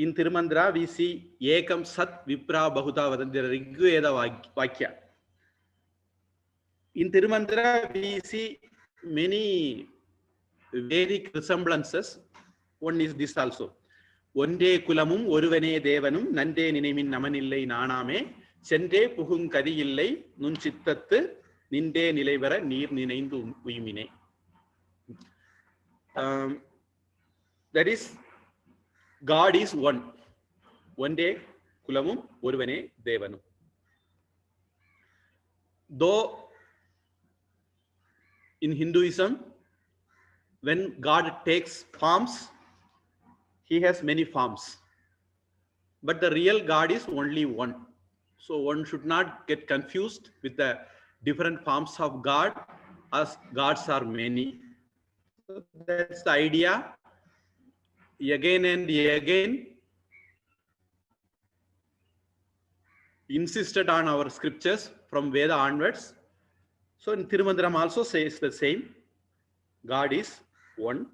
in Tirumandra, we see Ekam Sat Vipra Bahuta Vadanti, the Rigveda Vakya. In Tirumandra, we see many Vedic resemblances. One is this also. Onde Kulamum, Uruvane Devanum, Nande Ninemin Namanille Naname, Sende Puhun Kadiyille, Nunchitat, Ninde Nilevara, Nir Ninaindu Uimine. That is, God is one. One day, Kulamum, Urvane, Devanum. Though in Hinduism, when God takes forms, he has many forms. But the real God is only one. So one should not get confused with the different forms of God, as gods are many. So that's the idea. again and again insisted on our scriptures from Veda onwards. So in Tirumandaram also says the same. God is one.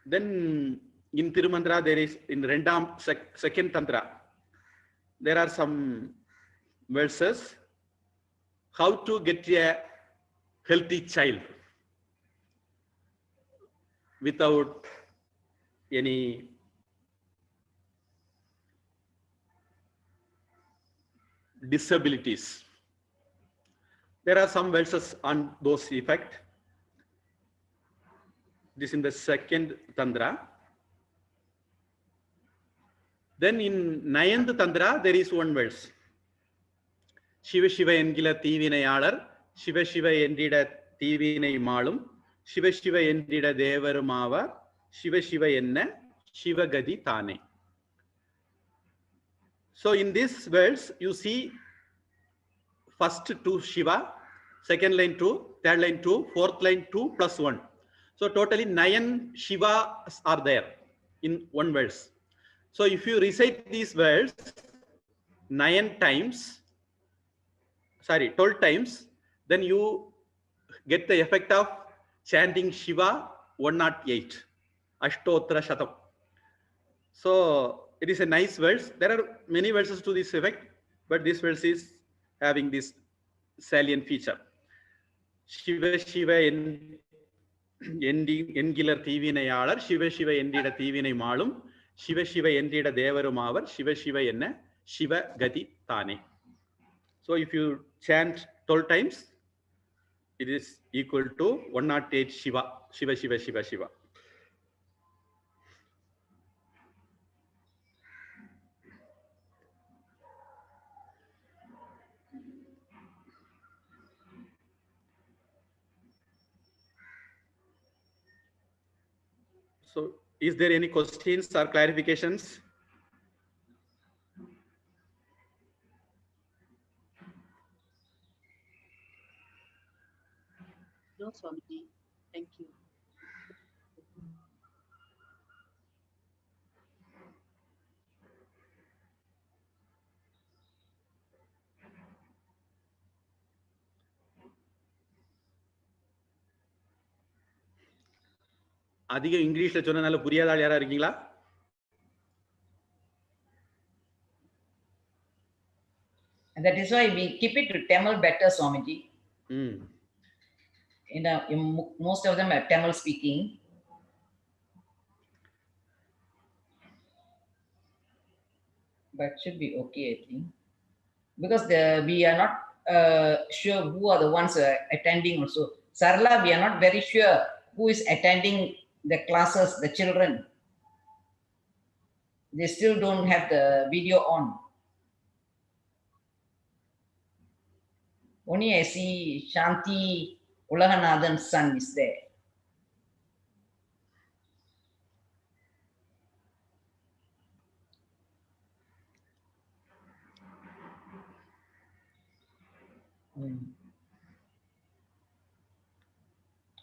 Then in Tirumandra there is in Rendam second Tantra, there are some verses how to get a healthy child without any disabilities. There are some verses on those effect. This in the second Tantra. Then in ninth Tantra, there is one verse. Shiva Shiva Engila Tivinayadar, Shiva Shiva Endida Tivinay Malum, Shiva Shiva Endida Devarumava, Shiva Shiva Enna, Shiva Gadi Tane. So in this verse, you see first to Shiva, second line 2, third line 2, fourth line 2 plus 1. So totally 9 Shivas are there in one verse. So if you recite these verse 12 times, then you get the effect of chanting Shiva 108, Ashtotra Shatam. So it is a nice verse. There are many verses to this effect, but this verse is having this salient feature. Shiva Shiva Engilar Tivinayadar, Shiva Shiva Endida Tivinay Malum, Shiva Shiva Endida Devarumavar, Shiva Shiva Enna, Shiva Gati Tane. So if you chant 12 times, it is equal to 108 Shiva, Shiva Shiva Shiva Shiva. So is there any questions or clarifications? No, Swamiji. Thank you. அதிக இங்கிலீஷ்ல சொன்னனால புரியாத ஆள் யாரா இருக்கீங்களா? That is why we keep it to Tamil better, Swamiji. Most of them are Tamil speaking. But should be okay, I think. Because we are not sure who are the ones attending also. Sarla, we are not very sure who is attending the classes, the children. They still don't have the video on. Only I see Shanti Ulaganathan's son is there.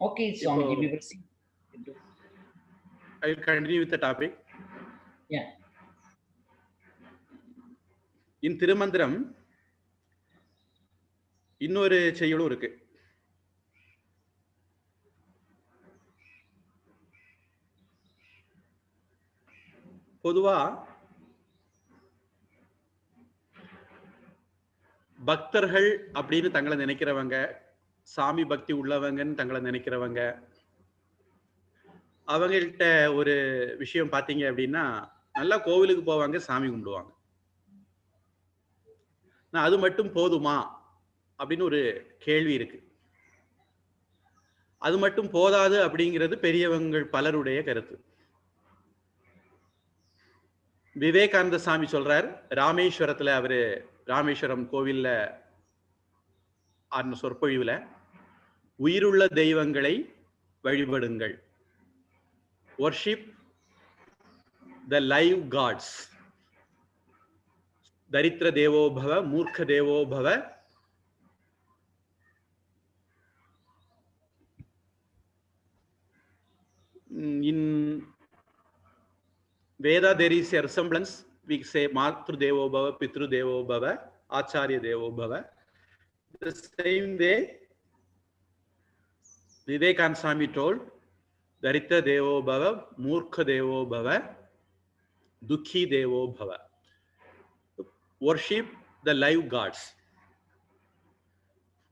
Okay, Swamiji, we will see. I will continue with the topic. Yeah. In Tirumandaram, இன்னொரு செய்யுளும் இருக்கு. பொதுவா பக்தர்கள் அப்படின்னு தங்களை நினைக்கிறவங்க, சாமி பக்தி உள்ளவங்கன்னு தங்களை நினைக்கிறவங்க, அவங்கள்ட்ட ஒரு விஷயம் பார்த்தீங்க அப்படின்னா, நல்லா கோவிலுக்கு போவாங்க, சாமி கும்பிடுவாங்க. அது மட்டும் போதுமா அப்படின்னு ஒரு கேள்வி இருக்கு. அது மட்டும் போதாது அப்படிங்கிறது பெரியவங்கள் பலருடைய கருத்து. விவேகானந்த சாமி சொல்றார், ராமேஸ்வரத்துல அவரு ராமேஸ்வரம் கோவில்ல ஆன சொற்பொழிவுல, உயிருள்ள தெய்வங்களை வழிபடுங்கள், worship the live gods, தரித்திர தேவோ பவ, மூர்க்க தேவோ பவ, Veda, there is a resemblance. We say Matru Devo Bhava, Pitru Devo Bhava, Acharya Devo Bhava. The same way, Vivekananda Swami told, Darita Devo Bhava, Murkha Devo Bhava, Dukhi Devo Bhava. Worship the live gods.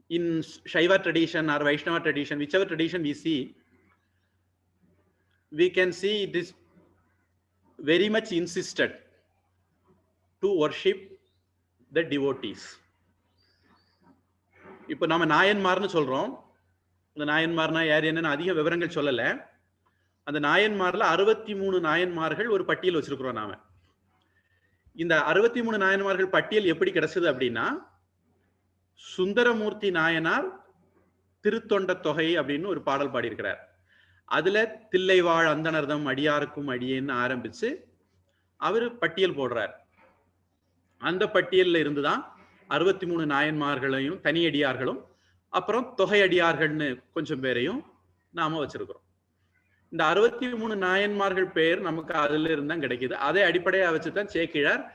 In Shaiva tradition or Vaishnava tradition, whichever tradition we see, we can see it is very much insisted to worship the devotees. இப்போ நம்ம நாயன்மார்னு சொல்றோம். இந்த நாயன்மார்னா யார் என்னன்னு அதிக விவரங்கள் சொல்லல. அந்த நாயன்மார்ல 63 நாயன்மார்கள் ஒரு பட்டியல் வச்சிருக்கிறோம் நாம. இந்த 63 நாயன்மார்கள் பட்டியல் எப்படி கிடைச்சது அப்படின்னா, சுந்தரமூர்த்தி நாயனார் திருத்தொண்ட தொகை அப்படின்னு ஒரு பாடல் பாடியிருக்கிறார். அதுல தில்லைவாழ் அந்தணர்தம் அடியாருக்கும் அடியேன்னு ஆரம்பிச்சு அவரு பட்டியல் போடுறார். அந்த பட்டியல்ல இருந்துதான் 63 நாயன்மார்களையும் தனியடியார்களும் அப்புறம் தொகையடியார்கள்னு கொஞ்சம் பேரையும் நாம வச்சிருக்கிறோம். இந்த 63 நாயன்மார்கள் பேர் நமக்கு அதுல இருந்தான் கிடைக்குது. அதை அடிப்படையா வச்சுதான் சேக்கிழார்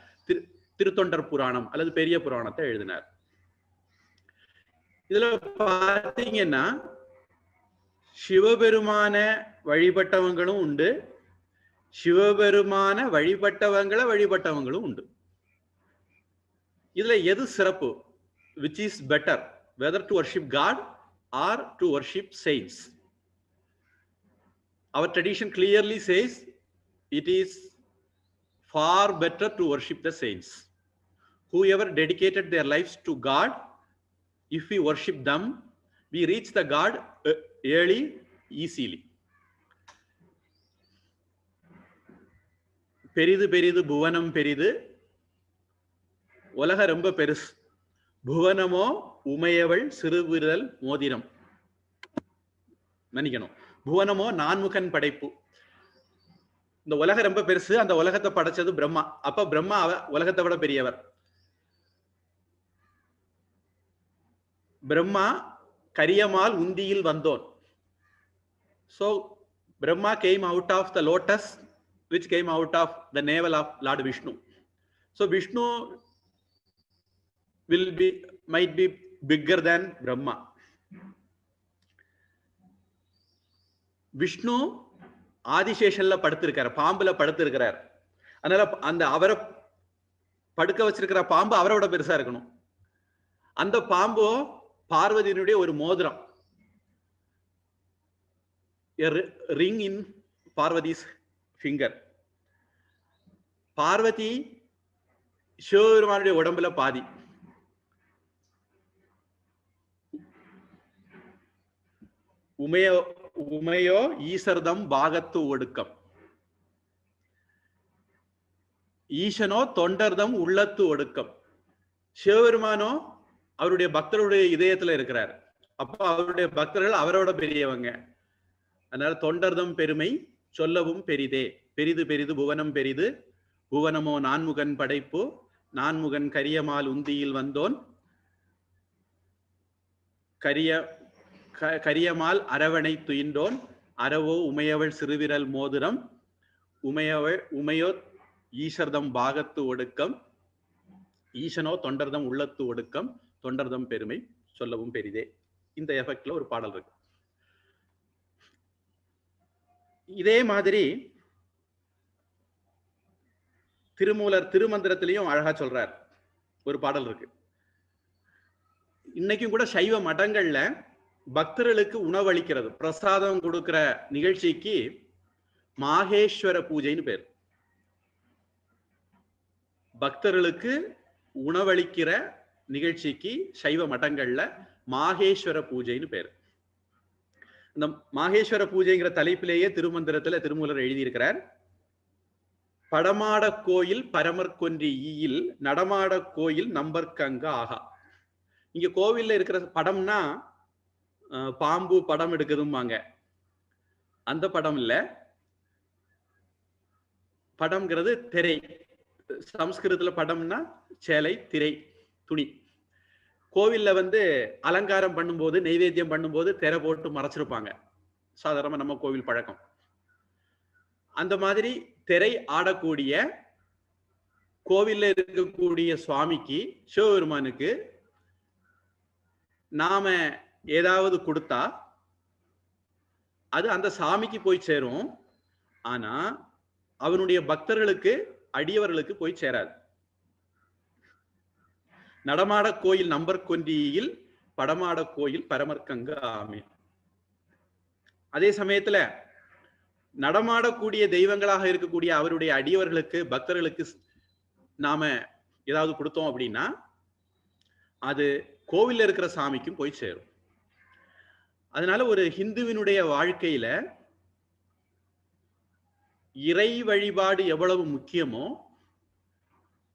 திருத்தொண்டர் புராணம் அல்லது பெரிய புராணத்தை எழுதினார். இதுல பாத்தீங்கன்னா சிவபெருமான வழிபட்டவங்களும் உண்டு, சிவபெருமான வழிபட்டவங்களும் உண்டு. இதுல எது சிறப்பு? Which is better, whether to worship God or to worship saints? Our tradition clearly says it is far better to worship the saints. Whoever dedicated their lives to God, if we worship them, we reach the God early, easily. பெரிது பெரிது புவனம் பெரிது, உலக ரொம்ப பெருசு, புவனமோ உமையவள் சிறுவிரல் மோதிரம். மன்னிக்கணும், புவனமோ நான்முகன் படைப்பு. இந்த உலகம் ரொம்ப பெருசு, அந்த உலகத்தை படைச்சது பிரம்மா. அப்ப பிரம்மா உலகத்தை விட பெரியவர். Brahma கரியமால் உந்தியில் வந்தோன். So Brahma came out of the lotus which came out of the navel of Lord Vishnu. So Vishnu might be bigger than Brahma. Vishnu ஆதிசேஷன்ல படுத்திருக்கார், பாம்புல படுத்திருக்கிறார். அதனால அந்த அவரை படுக்க வச்சிருக்கிற பாம்பு அவரோட பெருசா இருக்கணும். அந்த பாம்போ பார்வதியினுடைய ஒரு மோதிரம், ring in Parvati's finger. Parvati சிவபெருமானுடைய உடம்புல பாதி. உமையோ ஈசர்தம் பாகத்து ஒடுக்கம், ஈசனோ தொண்டர்தம் உள்ளத்து ஒடுக்கம். சிவபெருமானோ அவருடைய பக்தருடைய இதயத்துல இருக்கிறார். அப்ப அவருடைய பக்தர்கள் அவரோட பெரியவங்க. அதனால தொண்டர்தம் பெருமை சொல்லவும் பெரிதே. பெரிது பெரிது புவனம் பெரிது, புவனமோ நான்முகன் படைப்பு, நான்முகன் கரியமால் உந்தியில் வந்தோன், கரியமால் அரவணை துயின்றோன், அரவோ உமையவள் சிறுவிரல் மோதிரம், உமையோ ஈசர்தம் பாகத்து ஒடுக்கம், ஈசனோ தொண்டர்தம் உள்ளத்து ஒடுக்கம், தொண்டர்தம் பெருமை சொல்லவும் பெரிதே. இந்த எஃபெக்ட்ல ஒரு பாடல் இருக்கு. இதே மாதிரி திருமூலர் திருமந்திரத்திலையும் அழகா சொல்றார். ஒரு பாடல் இருக்கு. இன்னைக்கும் கூட சைவ மடங்கள்ல பக்தர்களுக்கு உணவளிக்கிறது, பிரசாதம் கொடுக்கிற நிகழ்ச்சிக்கு மாகேஸ்வர பூஜைன்னு பேர். பக்தர்களுக்கு உணவளிக்கிற நிகழ்ச்சிக்கு சைவ மடங்கள்ல மாகேஸ்வர பூஜைன்னு பேர். இந்த மாகேஸ்வர பூஜைங்கிற தலைப்பிலேயே திருமந்திரத்துல திருமூலர் எழுதியிருக்கிறார். படமாட கோயில் பரமற்கொன்றி ஈயில், நடமாட கோயில் நம்பர்க்கங்க ஆகா. இங்க கோவில்ல இருக்கிற படம்னா பாம்பு படம் எடுக்குதும்பாங்க. அந்த படம் இல்ல, படம்ங்கிறது திரை. சம்ஸ்கிருதத்துல படம்னா சேலை, திரை, துணி. கோவில்ல அலங்காரம் பண்ணும்போது, நைவேத்தியம் பண்ணும்போது திரை போட்டு மறைச்சிருப்பாங்க. சாதாரணமா நம்ம கோவில் பழக்கம். அந்த மாதிரி திரை ஆடக்கூடிய கோவில்ல இருக்கக்கூடிய சுவாமிக்கு, சிவபெருமானுக்கு நாம ஏதாவது கொடுத்தா அது அந்த சாமிக்கு போய் சேரும். ஆனா அவனுடைய பக்தர்களுக்கு, அடியவர்களுக்கு போய் சேராது. நடமாட கோயில் நம்பர் கொன்றியில் படமாட கோயில் பரமர்க்கங்க ஆமே. அதே சமயத்துல நடமாடக்கூடிய தெய்வங்களாக இருக்கக்கூடிய அவருடைய அடியவர்களுக்கு, பக்தர்களுக்கு நாம ஏதாவது கொடுத்தோம் அப்படின்னா அது கோவில்ல இருக்கிற சாமிக்கும் போய் சேரும். அதனால ஒரு ஹிந்துவினுடைய வாழ்க்கையில இறை வழிபாடு எவ்வளவு முக்கியமோ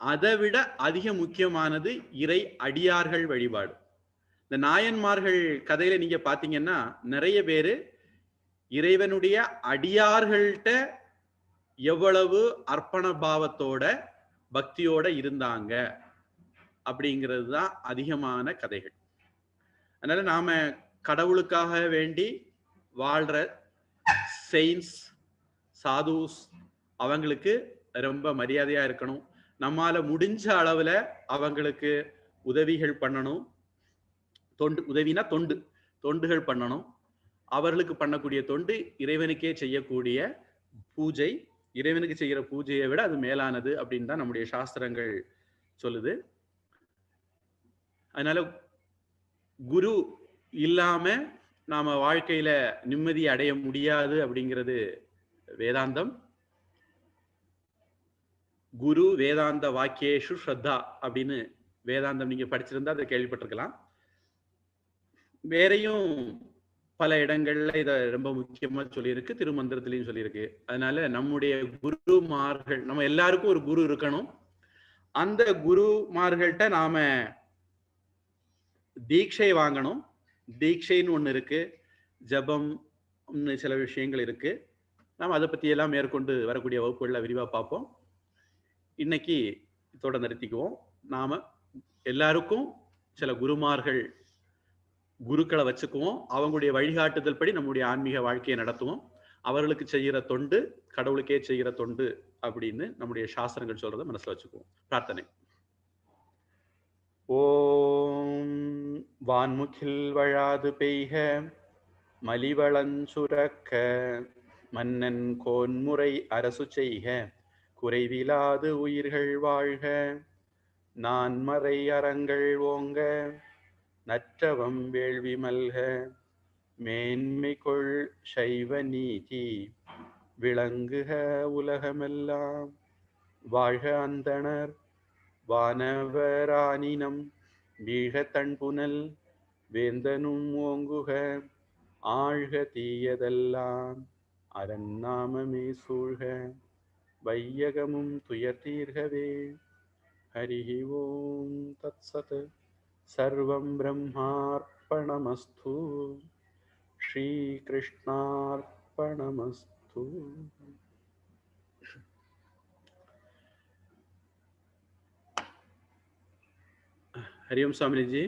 அதை விட அதிக முக்கியமானது இறை அடியார்கள் வழிபாடு. இந்த நாயன்மார்கள் கதையில நீங்க பாத்தீங்கன்னா நிறைய பேரு இறைவனுடைய அடியார்கள்ட்ட எவ்வளவு அர்ப்பண பாவத்தோட பக்தியோட இருந்தாங்க அப்படிங்கிறது தான் அதிகமான கதைகள். அதனால நாம கடவுளுக்காக வேண்டி வாழ்ற செயின்ஸ், சாதுஸ் அவங்களுக்கு ரொம்ப மரியாதையா இருக்கணும். நம்மால முடிஞ்ச அளவுல அவங்களுக்கு உதவிகள் பண்ணணும். உதவினா தொண்டுகள் பண்ணணும். அவர்களுக்கு பண்ணக்கூடிய தொண்டு இறைவனுக்கே செய்யக்கூடிய பூஜை, இறைவனுக்கு செய்கிற பூஜையை விட அது மேலானது அப்படின்னு தான் நம்முடைய சாஸ்திரங்கள் சொல்லுது. அதனால குரு இல்லாம நாம வாழ்க்கையில நிம்மதி அடைய முடியாது அப்படிங்கிறது வேதாந்தம். குரு வேதாந்த வாக்கியேஷு ஸ்ரத்தா அப்படின்னு வேதாந்தம் நீங்க படிச்சிருந்தா அதை கேள்விப்பட்டிருக்கலாம். வேறையும் பல இடங்கள்ல இத ரொம்ப முக்கியமா சொல்லியிருக்கு, திருமந்திரத்திலையும் சொல்லியிருக்கு. அதனால நம்முடைய குருமார்கள், நம்ம எல்லாருக்கும் ஒரு குரு இருக்கணும். அந்த குருமார்கள்ட்ட நாம தீட்சை வாங்கணும். தீட்சைன்னு ஒண்ணு இருக்கு, ஜபம் சில விஷயங்கள் இருக்கு. நாம் அதை பத்தி எல்லாம் மேற்கொண்டு வரக்கூடிய வகுப்புகள்ல விரிவா பார்ப்போம். இன்னைக்கு இதோட நிறுத்திக்குவோம். நாம எல்லாருக்கும் சில குருக்களை வச்சுக்குவோம். அவங்களுடைய வழிகாட்டுதல் படி நம்முடைய ஆன்மீக வாழ்க்கையை நடத்துவோம். அவர்களுக்கு செய்கிற தொண்டு கடவுளுக்கே செய்கிற தொண்டு அப்படின்னு நம்முடைய சாஸ்திரங்கள் சொல்றதை மனசுல வச்சுக்குவோம். பிரார்த்தனை. ஓம் வான்முகில் வழாது பெய்க, மலிவளஞ்சுரக்க, மன்னன் கோன்முறை அரசு செய்க, குறைவிலாது உயிர்கள் வாழ்க, நான்மறை அறங்கள் ஓங்க, நற்றவம் வேள்வி மல்க, மேன்மைகொள் சைவ நீதி விளங்குக உலகமெல்லாம். வாழ்க அந்தணர் வானவரானினம் வீழ தன்புனல் வேந்தனும் ஓங்குக, ஆழ்க தீயதெல்லாம் அரண்நாமமே சூழ்க, வையகமும் துயர் தீர்கவே. ஹரி ஓம் தத்சத். சர்வம் பிரம்மார்ப்பணமஸ்து. ஸ்ரீ கிருஷ்ணார்ப்பணமஸ்து. हरिओम स्वामी जी।